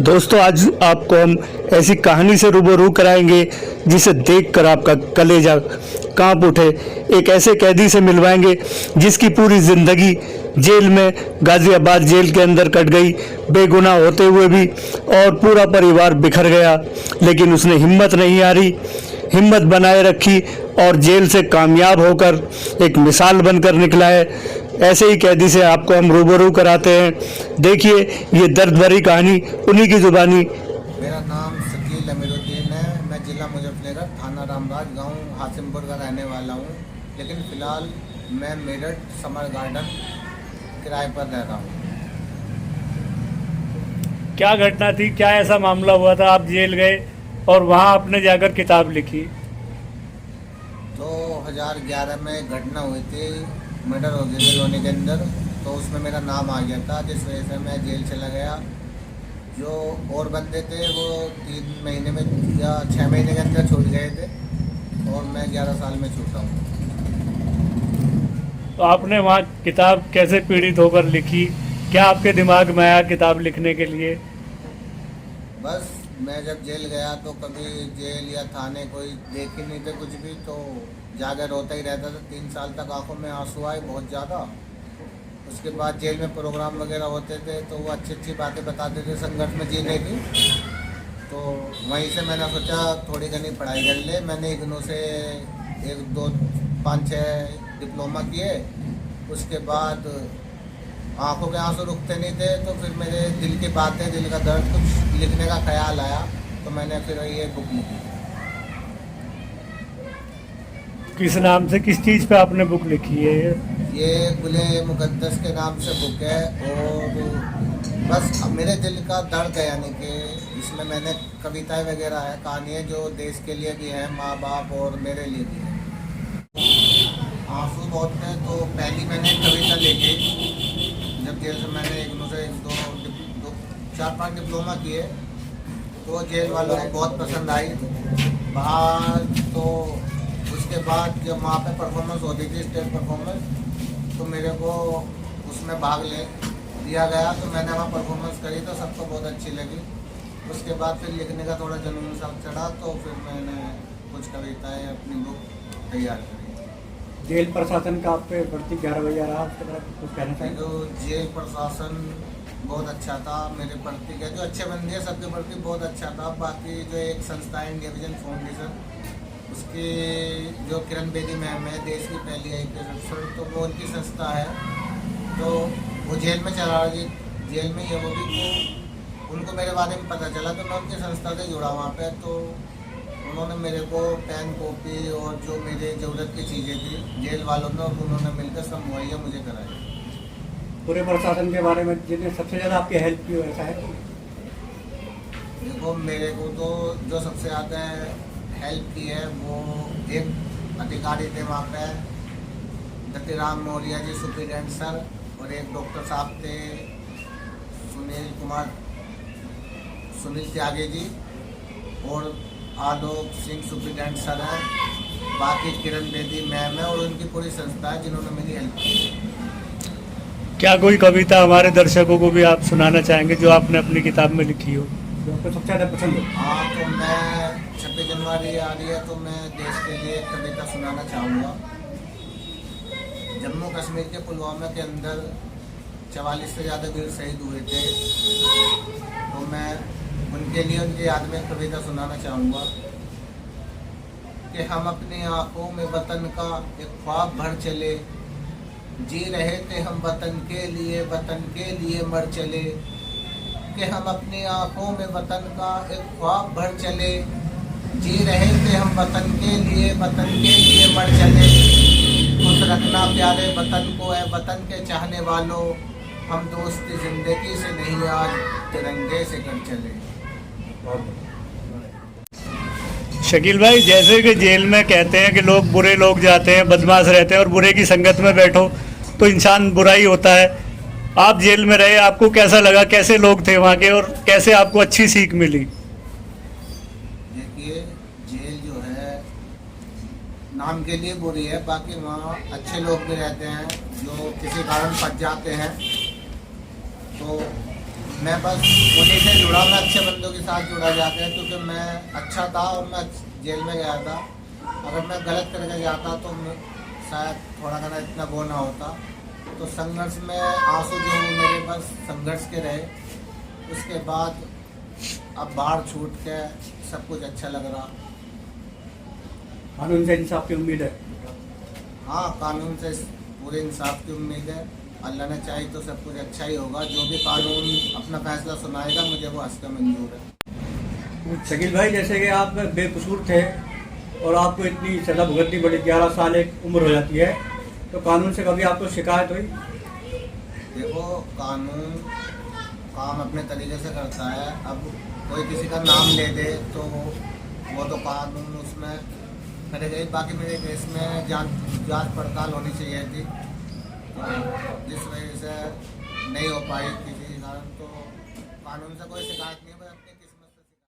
दोस्तों आज आपको हम ऐसी कहानी से रूबरू कराएंगे जिसे देखकर आपका कलेजा कांप उठे। एक ऐसे कैदी से मिलवाएंगे जिसकी पूरी जिंदगी जेल में गाजियाबाद जेल के अंदर कट गई, बेगुनाह होते हुए भी, और पूरा परिवार बिखर गया, लेकिन उसने हिम्मत नहीं हारी, हिम्मत बनाए रखी और जेल से कामयाब होकर एक मिसाल बनकर निकला है। ऐसे ही कैदी से आपको हम रूबरू कराते हैं। देखिए ये दर्द भरी कहानी उन्हीं की जुबानी। मेरा नाम शकील अमीरुद्दीन है। मैं जिला मुजफ्फरनगर, थाना रामराज, गांव हासिमपुर का रहने वाला हूं, लेकिन फ़िलहाल मैं मेरठ समर गार्डन किराए पर रह रहा हूं। क्या घटना थी, क्या ऐसा मामला हुआ था आप जेल गए और वहाँ आपने जाकर किताब लिखी? 2011 में घटना हुई थी, मर्डर हो गई थी लोनी के अंदर, तो उसमें मेरा नाम आ गया था, जिस वजह से मैं जेल चला गया। जो और बंदे थे वो 3 महीने में या 6 महीने के अंदर छूट गए थे और मैं 11 साल में छूटा हूँ। तो आपने वहाँ किताब कैसे पीड़ित होकर लिखी? क्या आपके दिमाग में आया किताब लिखने के लिए? बस मैं जब जेल गया तो कभी जेल या थाने कोई देख ही नहीं थे कुछ भी, तो जाकर रोता ही रहता था। 3 साल तक आंखों में आंसू आए बहुत ज़्यादा। उसके बाद जेल में प्रोग्राम वगैरह होते थे तो वो अच्छी अच्छी बातें बताते थे संघर्ष में जीने की, तो वहीं से मैंने सोचा थोड़ी घनी पढ़ाई कर ले। मैंने इग्नू से 1, 2, 5, 6 डिप्लोमा किए। उसके बाद आंखों के आंसू रुकते नहीं थे, तो फिर मेरे दिल की बातें, दिल का दर्द, कुछ लिखने का ख्याल आया, तो मैंने फिर ये बुक लिखी। किस नाम से, किस चीज़ पे आपने बुक लिखी है? ये गुले मुकद्दस के नाम से बुक है, और बस मेरे दिल का दर्द है, यानी कि इसमें मैंने कविताएं वगैरह है, कहानियाँ जो देश के लिए भी हैं, माँ बाप और मेरे लिए भी है। आंसू बहुत थे, तो पहली मैंने कविता लिखी जब जेल से मैंने इग्नू से 4-5 डिप्लोमा किए, तो जेल वालों को बहुत पसंद आई बाहर। तो उसके बाद जब वहाँ पे परफॉर्मेंस होती थी, स्टेज परफॉर्मेंस, तो मेरे को उसमें भाग ले दिया गया, तो मैंने वहाँ परफॉर्मेंस करी तो सबको बहुत अच्छी लगी। उसके बाद फिर लिखने का थोड़ा जुनून सा चढ़ा, तो फिर मैंने कुछ कविताएं अपनी बुक तैयार करी। जेल प्रशासन का आप पे बढ़ती 11 बजे आ रहा, उसके बाद कुछ कहना चाहिए? जो जेल प्रशासन बहुत अच्छा था मेरे प्रति, जो अच्छे बंदे हैं सबके प्रति बहुत अच्छा था। बाकी जो एक संस्था है इंडिया विजन फाउंडेशन, उसकी जो किरण बेदी मैम है, देश की पहली IPS अफसर, तो वो उनकी संस्था है, तो वो जेल में चला रही, जेल में ये वो भी, तो उनको मेरे बारे में पता चला, तो मैं उनकी संस्था से जुड़ा वहाँ पे। तो उन्होंने मेरे को पेन, कॉपी और जो मेरे ज़रूरत की चीज़ें थी जेल वालों ने, उन्होंने मिलकर सब मुहैया मुझे कराई। पूरे प्रशासन के बारे में जिन्हें सबसे ज़्यादा आपकी हेल्प की हो, ऐसा है? देखो, मेरे को तो जो सबसे ज़्यादा हेल्प की है वो एक अधिकारी थे वहाँ पे, दत्तीराम मौर्य जी, सुप्रीडेंट सर, और एक डॉक्टर साहब थे सुनील त्यागी जी, और आलोक सिंह सुप्रीडेंट सर हैं। बाकी किरण बेदी मैम है और उनकी पूरी संस्था है जिन्होंने मेरी हेल्प की। क्या कोई कविता हमारे दर्शकों को भी आप सुनाना चाहेंगे जो आपने अपनी किताब में लिखी हो, जो आपको सबसे ज़्यादा पसंद हो? हाँ, तो मैं 26 जनवरी आ रही है, तो मैं देश के लिए एक कविता सुनाना चाहूँगा। जम्मू कश्मीर के पुलवामा के अंदर 44 से ज़्यादा वीर शहीद हुए थे, तो मैं उनके लिए, उनकी याद में कविता सुनाना चाहूँगा कि हम अपनी आँखों में वतन का एक ख्वाब भर चले, जी रहे थे हम वतन के लिए मर चले, कि हम अपनी आँखों में वतन का एक ख्वाब भर चले, जी रहे थे हम वतन के लिए मर चले, खुश रखना प्यारे वतन को है वतन के चाहने वालों, हम दोस्ती जिंदगी से नहीं आज तिरंगे से कर चले। शकील भाई, जैसे कि जेल में कहते हैं कि लोग, बुरे लोग जाते हैं, बदमाश रहते हैं, और बुरे की संगत में बैठो तो इंसान बुरा ही होता है। आप जेल में रहे, आपको कैसा लगा, कैसे लोग थे वहाँ के, और कैसे आपको अच्छी सीख मिली? देखिए, जेल जो है नाम के लिए बुरी है, बाकी वहाँ अच्छे लोग भी रहते हैं जो किसी कारण फंस जाते हैं, तो मैं बस उन्हीं से जुड़ा, मैं अच्छे बंदों के साथ जुड़ा जाता है, क्योंकि मैं अच्छा था और मैं जेल में गया था। अगर मैं गलत करके जाता तो शायद थोड़ा घना इतना वो ना होता। तो संघर्ष में आंसू जो मेरे बस संघर्ष के रहे, उसके बाद अब बाहर छूट के सब कुछ अच्छा लग रहा। कानून से इंसाफ की उम्मीद है। हाँ, कानून से पूरे इंसाफ की उम्मीद है। अल्लाह ने चाही तो सब कुछ अच्छा ही होगा। जो भी कानून अपना फैसला सुनाएगा मुझे वो हंस के मंजूर है। शकील भाई, जैसे कि आप बेकसूर थे और आपको इतनी सजा भुगतनी पड़ी, 11 साल एक उम्र हो जाती है, तो कानून से कभी आपको शिकायत हुई? देखो, कानून काम अपने तरीके से करता है। अब कोई किसी का नाम ले दे तो वो तो कानून उसमें करेगा ही। बाकी मेरे केस में जांच पड़ताल होनी चाहिए थी, तो जिस वजह से नहीं हो पाई किसी कारण, तो कानून से कोई शिकायत नहीं है।